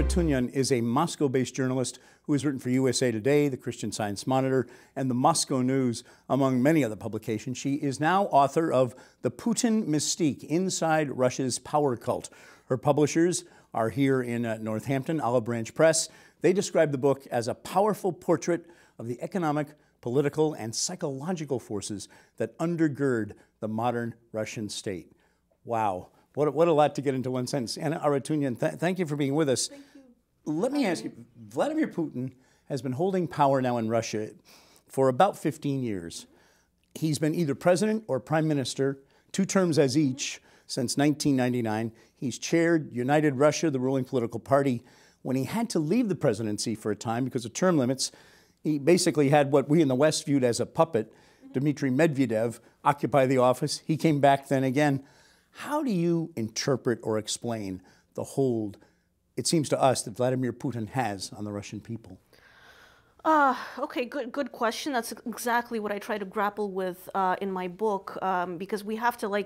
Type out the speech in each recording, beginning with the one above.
Arutunyan is a Moscow-based journalist who has written for USA Today, the Christian Science Monitor, and the Moscow News, among many other publications. She is now author of The Putin Mystique, Inside Russia's Power Cult. Her publishers are here in Northampton, Olive Branch Press. They describe the book as a powerful portrait of the economic, political, and psychological forces that undergird the modern Russian state. Wow. What a lot to get into one sentence. Anna Arutunyan, thank you for being with us. Thank you. Let me ask you, Vladimir Putin has been holding power now in Russia for about 15 years. He's been either president or prime minister, 2 terms as each, since 1999. He's chaired United Russia, the ruling political party. When he had to leave the presidency for a time because of term limits, he basically had what we in the West viewed as a puppet, Dmitry Medvedev, occupy the office. He came back then again. How do you interpret or explain the hold, it seems to us, that Vladimir Putin has on the Russian people? Okay, good question. That's exactly what I try to grapple with in my book, because we have to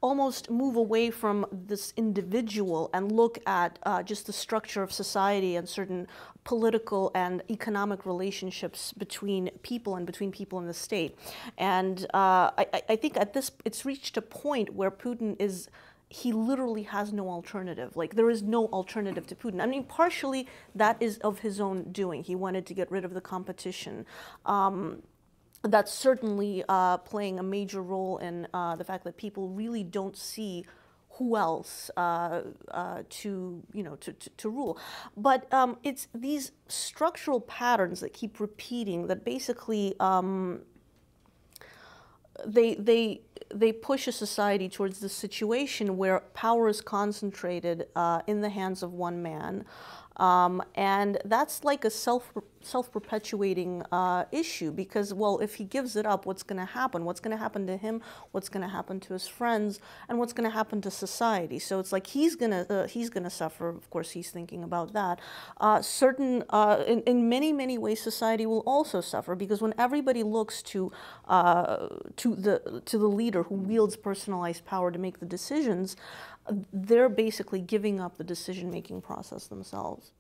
almost move away from this individual and look at just the structure of society and certain political and economic relationships between people and between people in the state. And I think it's reached a point where Putin he literally has no alternative. There is no alternative to Putin. I mean, partially that is of his own doing. He wanted to get rid of the competition. That's certainly playing a major role in the fact that people really don't see who else to rule. But it's these structural patterns that keep repeating that basically they push a society towards this situation where power is concentrated in the hands of one man. And that's like a self-perpetuating issue because, well, if he gives it up, what's going to happen? What's going to happen to him? What's going to happen to his friends? And what's going to happen to society? So it's like he's gonna suffer. Of course, he's thinking about that. In many ways, society will also suffer because when everybody looks to the leader who wields personalized power to make the decisions, they're basically giving up the decision-making process themselves.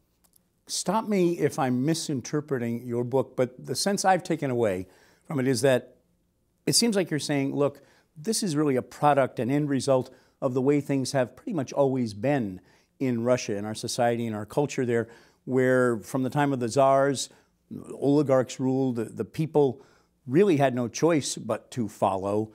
Stop me if I'm misinterpreting your book, but the sense I've taken away from it is that it seems like you're saying, look, this is really a product, an end result of the way things have pretty much always been in Russia, in our society, in our culture there, where from the time of the czars, oligarchs ruled, the people really had no choice but to follow.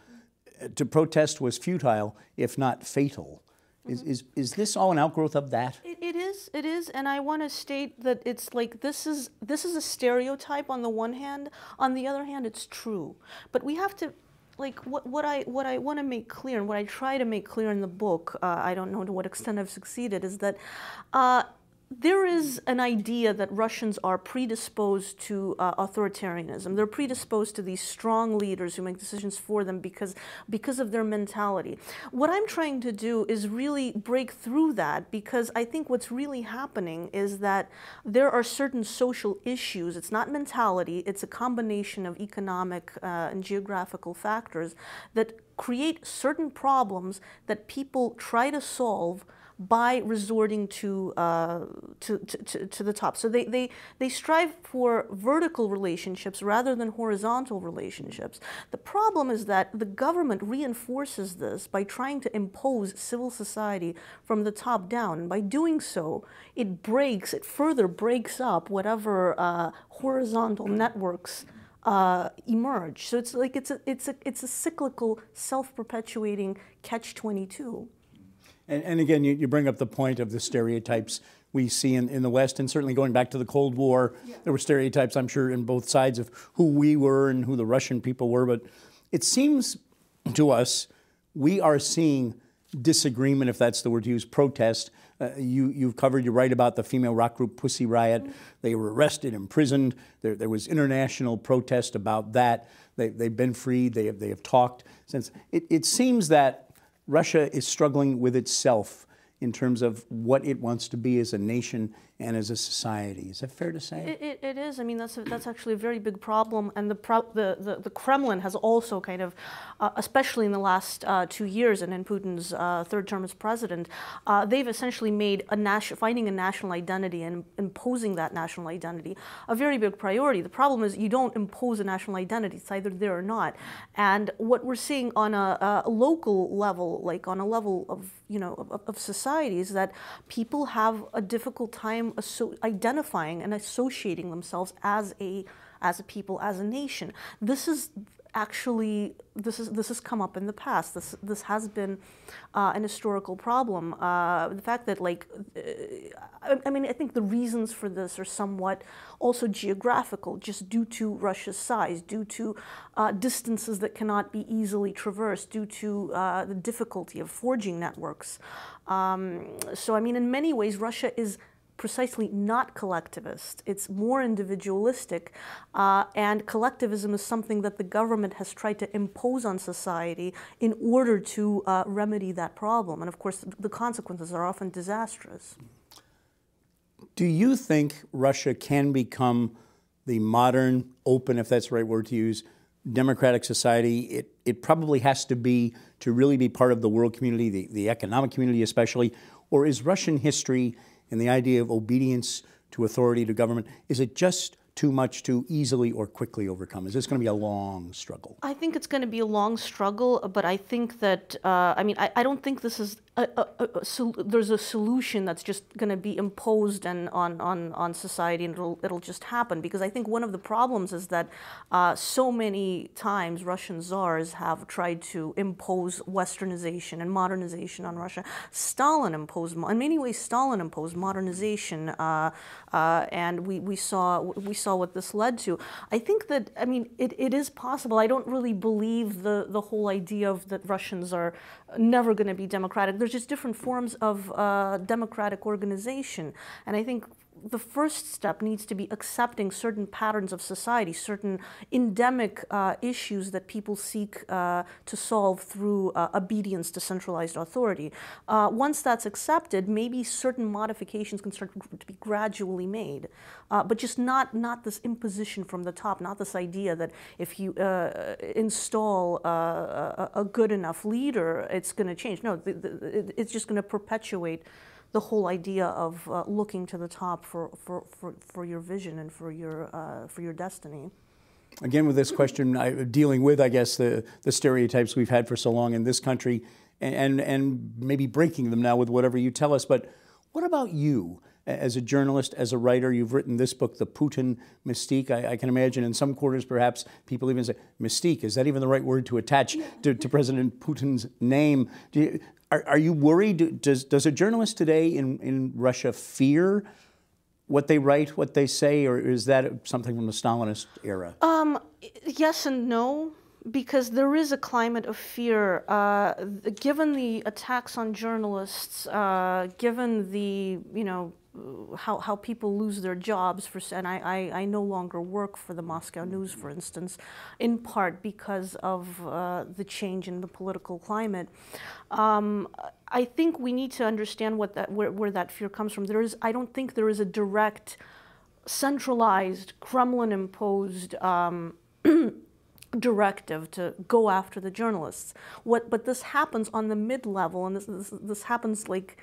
To protest was futile, if not fatal. Is this all an outgrowth of that? It is, and I want to state that it's like this is a stereotype on the one hand. On the other hand, it's true. But we have to, what I want to make clear, and what I try to make clear in the book, I don't know to what extent I've succeeded, is that there is an idea that Russians are predisposed to authoritarianism. They're predisposed to these strong leaders who make decisions for them because of their mentality. What I'm trying to do is really break through that because I think what's really happening is that there are certain social issues. It's not mentality. It's a combination of economic and geographical factors that create certain problems that people try to solve by resorting to the top. So they strive for vertical relationships rather than horizontal relationships. The problem is that the government reinforces this by trying to impose civil society from the top down. And by doing so, it further breaks up whatever horizontal networks emerge. So it's like it's a cyclical, self-perpetuating catch-22. And again, you bring up the point of the stereotypes we see in the West, and certainly going back to the Cold War, there were stereotypes, I'm sure, in both sides of who we were and who the Russian people were. But it seems to us we are seeing disagreement, if that's the word to use, protest. You write about the female rock group Pussy Riot. They were arrested, imprisoned. There was international protest about that. They've been freed. They have talked since. It seems that Russia is struggling with itself in terms of what it wants to be as a nation and as a society. Is that fair to say? It is. I mean, that's actually a very big problem, and the Kremlin has also kind of, especially in the last 2 years and in Putin's third term as president, they've essentially made finding a national identity and imposing that national identity a very big priority. The problem is you don't impose a national identity; it's either there or not. And what we're seeing on a local level, like on a level of of society, is that people have a difficult time identifying and associating themselves as a people, as a nation. This is actually this has come up in the past. This has been an historical problem. The fact that I mean, I think the reasons for this are somewhat also geographical, just due to Russia's size, due to distances that cannot be easily traversed, due to the difficulty of forging networks. So I mean, in many ways, Russia is precisely not collectivist. It's more individualistic, and collectivism is something that the government has tried to impose on society in order to remedy that problem. And of course, the consequences are often disastrous. Do you think Russia can become the modern, open, if that's the right word to use, democratic society it probably has to be to really be part of the world community, the economic community especially? Or is Russian history and the idea of obedience to authority, to government, is it just too much to easily or quickly overcome? Is this going to be a long struggle? I think it's going to be a long struggle, but I think that, I mean, I don't think this is, there's a solution that's just going to be imposed and on society and it'll just happen. Because I think one of the problems is that so many times Russian czars have tried to impose westernization and modernization on Russia. Stalin imposed, in many ways, Stalin imposed modernization, and we saw what this led to. I think that, I mean, it is possible. I don't really believe the whole idea of that Russians are never going to be democratic. There's just different forms of democratic organization. And I think the first step needs to be accepting certain patterns of society, certain endemic issues that people seek to solve through obedience to centralized authority. Once that's accepted, maybe certain modifications can start to be gradually made, but just not this imposition from the top, not this idea that if you install a good enough leader, it's going to change. No, it's just going to perpetuate the whole idea of looking to the top for your vision and for your destiny. Again, with this question, dealing with, I guess, the stereotypes we've had for so long in this country, and maybe breaking them now with whatever you tell us. But what about you? As a journalist, as a writer, you've written this book, The Putin Mystique. I can imagine in some quarters, perhaps, people even say, mystique, is that even the right word to attach to President Putin's name? Are you worried? Does a journalist today in Russia fear what they write, what they say, or is that something from the Stalinist era? Yes and no, because there is a climate of fear. Given the attacks on journalists, given the, how people lose their jobs, and I no longer work for the Moscow News, for instance, in part because of the change in the political climate. I think we need to understand where that fear comes from. I don't think there is a direct, centralized, Kremlin-imposed directive to go after the journalists. But this happens on the mid-level, and this happens like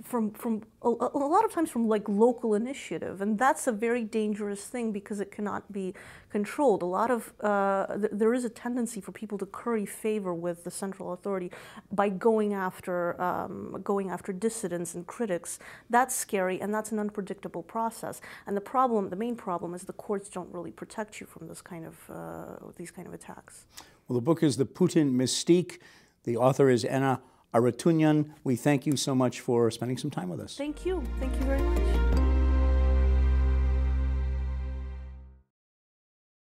from a lot of times from like local initiative, and that's a very dangerous thing because it cannot be controlled. A lot of there is a tendency for people to curry favor with the central authority by going after dissidents and critics. That's scary, and that's an unpredictable process. And the main problem is the courts don't really protect you from these kind of attacks. Well, the book is The Putin Mystique. The author is Arutunyan. We thank you so much for spending some time with us. Thank you. Thank you very much.